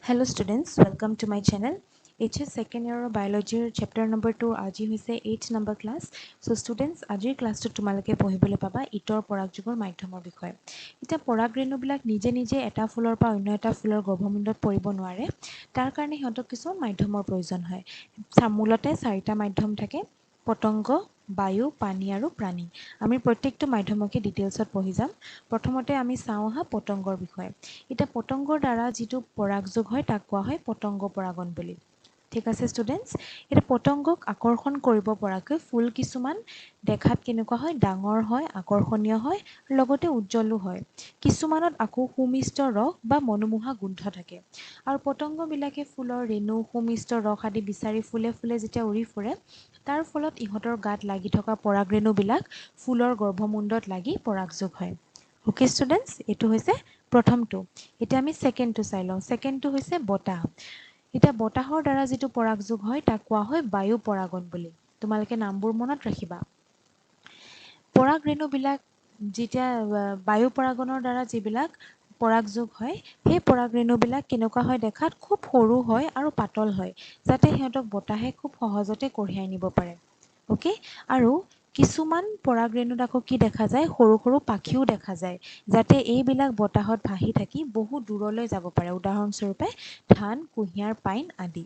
Hello students, welcome to my channel. HS second year biology chapter number 2 আজি হৈছে 8 number class. So students আজিৰ ক্লাছটো তোমালোকে পঢ়িবলৈ পাবা ইতৰ পৰাগযোগৰ মাধ্যমৰ বিষয়ে। এটা পৰাগ ৰেণুবিলাক নিজে নিজে এটা ফুলৰ পৰা অন্য এটা ফুলৰ গৰ্ভমুণ্ডত পৰিব নোৱাৰে। তাৰ কাৰণে সিহঁতক কিছুমান মাধ্যমৰ প্ৰয়োজন হয়। মূলতে 4টা মাধ্যম থাকে: পতংগ, বায়ু, পানী আৰু প্ৰাণী। আমি প্ৰত্যেকটো মাধ্যমকে ডিটেইলছত পঢ়ি যাম। প্ৰথমতে আমি চাওঁ পতংগৰ বিষয়ে। এটা পতংগৰ দ্বাৰা যিটো পৰাগযোগ হয় তাক কোৱা হয় পতংগ পৰাগন বুলি। ঠিক আছে ষ্টুডেন্টস, এটা পতংগক আকৰ্ষণ কৰিব পৰাকৈ ফুল কিছুমান দেখাত কেনেকুৱা হয়, ডাঙৰ হয়, আকৰ্ষণীয় হয়, লগতে উজ্জ্বলো হয়। কিছুমানত আকৌ সুমিষ্ট ৰস বা মনোমোহা গোন্ধ থাকে। আৰু পতংগবিলাকে ফুলৰ ৰেণু, সুমিষ্ট ৰস আদি বিচাৰি ফুলে ফুলে যেতিয়া উৰি ফুৰে, তাৰ ফলত ইহঁতৰ গাত লাগি থকা পৰাগ ৰেণুবিলাক ফুলৰ গৰ্ভমুণ্ডত লাগি পৰাগযোগ হয়। ওকে ষ্টুডেন্টস, এইটো হৈছে প্ৰথমটো। এতিয়া আমি সেকেন্ডটো চাই লওঁ। সেকেন্ডটো হৈছে বতাহ। এটা বতাহৰ দ্বাৰা যেটো পৰাগযোগ হয় তাক কোৱা হয় বায়ু পৰাগন বুলি। তোমালোকে নামবোৰ মনত ৰাখিবা। পৰাগ ৰেণুবিলাক যেতিয়া বায়ু পৰাগনৰ দ্বাৰা যিবিলাক পৰাগযোগ হয়, সেই পৰাগ ৰেণুবিলাক কেনেকুৱা হয় দেখাত, খুব সৰু হয় আৰু পাতল হয়, যাতে সিহঁতক বতাহে খুব সহজতে কঢ়িয়াই নিব পাৰে। ওকে, আৰু কিছুমান পৰাগ ৰেণুত আকৌ কি দেখা যায়, সৰু সৰু পাখিও দেখা যায়, যাতে এইবিলাক বতাহত ভাহি থাকি বহু দূৰলৈ যাব পাৰে। উদাহৰণস্বৰূপে ধান, কুঁহিয়াৰ, পাইন আদি।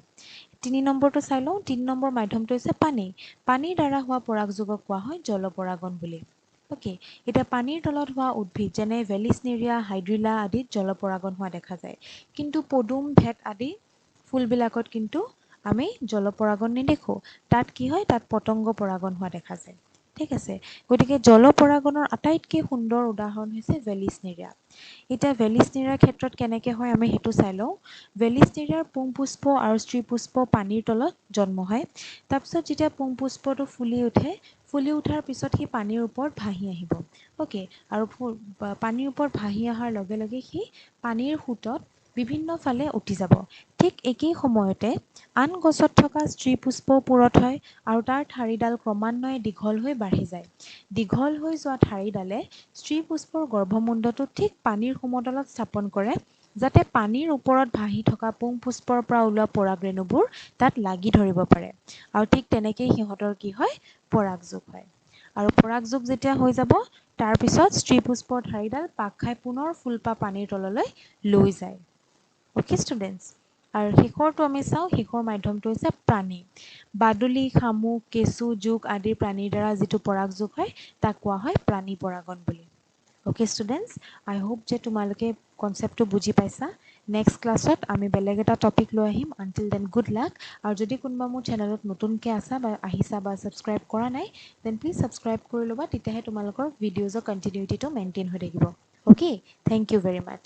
3 নম্বৰটো চাই লওঁ। 3 নম্বৰ মাধ্যমটো হৈছে পানী। পানীৰ দ্বাৰা হোৱা পৰাগযোগক কোৱা হয় জলপৰাগন বুলি। ওকে, এটা পানীৰ তলত হোৱা উদ্ভিদ যেনে ভেলিছনেৰিয়া, হাইড্ৰিলা আদিত জলপৰাগন হোৱা দেখা যায়। কিন্তু পদুম, ভেট আদি ফুলবিলাকত কিন্তু আমি জলপৰাগন নেদেখোঁ। তাত কি হয়, তাত পতংগ পৰাগন হোৱা দেখা যায়। ঠিক আছে, গতিকে জলপৰাগনৰ আটাইতকৈ সুন্দৰ উদাহৰণ হৈছে ভেলিছনেৰিয়া। এতিয়া ভেলিছনেৰিয়াৰ ক্ষেত্ৰত কেনেকৈ হয় আমি সেইটো চাই লওঁ। ভেলিছনেৰিয়াৰ পুংপুষ্প আৰু স্ত্ৰীপুষ্প পানীৰ তলত জন্ম হয়। তাৰপিছত যেতিয়া পুংপুষ্পটো ফুলি উঠে, ফুলি উঠাৰ পিছত সি পানীৰ ওপৰত ভাহি আহিব। ওকে, আৰু পানীৰ ওপৰত ভাহি অহাৰ লগে লগে সি পানীৰ সোঁতত বিভিন্ন ফালে উঠি যাব। ঠিক একেই সময়তে আন গছত থকা স্ত্ৰীপুষ্পও পূৰঠ হয় আৰু তাৰ ঠাৰিডাল ক্ৰমান্বয়ে দীঘল হৈ বাঢ়ি যায়। দীঘল হৈ যোৱা ঠাৰিডালে স্ত্ৰীপুষ্পৰ গৰ্ভমুণ্ডটো ঠিক পানীৰ সমতলত স্থাপন কৰে, যাতে পানীৰ ওপৰত ভাহি থকা পুংপুষ্পৰ পৰা ওলোৱা পৰাগ ৰেণুবোৰ তাত লাগি ধৰিব পাৰে। আৰু ঠিক তেনেকেই সিহঁতৰ কি হয়, পৰাগযোগ হয়। আৰু পৰাগযোগ যেতিয়া হৈ যাব, তাৰপিছত স্ত্ৰীপুষ্পৰ ঠাৰিডাল পাক খাই পুনৰ ফুলপা পানীৰ তললৈ লৈ যায়। ওকে ষ্টুডেন্টস, আৰু শেষৰটো আমি চাওঁ। শেষৰ মাধ্যমটো হৈছে প্ৰাণী। বাদুলি, শামুক, কেঁচু, জোক আদিৰ প্ৰাণীৰ দ্বাৰা যিটো পৰাগযোগ হয় তাক কোৱা হয় প্ৰাণী পৰাগন বুলি। ওকে ষ্টুডেন্টস, আই হোপ যে তোমালোকে কনচেপ্টটো বুজি পাইছা। নেক্সট ক্লাছত আমি বেলেগ এটা টপিক লৈ আহিম। Until then good luck. আৰু যদি কোনোবা মোৰ চেনেলত নতুনকৈ আছা বা আহিছা বা ছাবস্ক্ৰাইব কৰা নাই, দেন প্লিজ ছাবস্ক্ৰাইব কৰি ল'বা, তেতিয়াহে তোমালোকৰ ভিডিঅ'জৰ কণ্টিনিউটিটো মেইনটেইন হৈ থাকিব। Okay, thank you very much.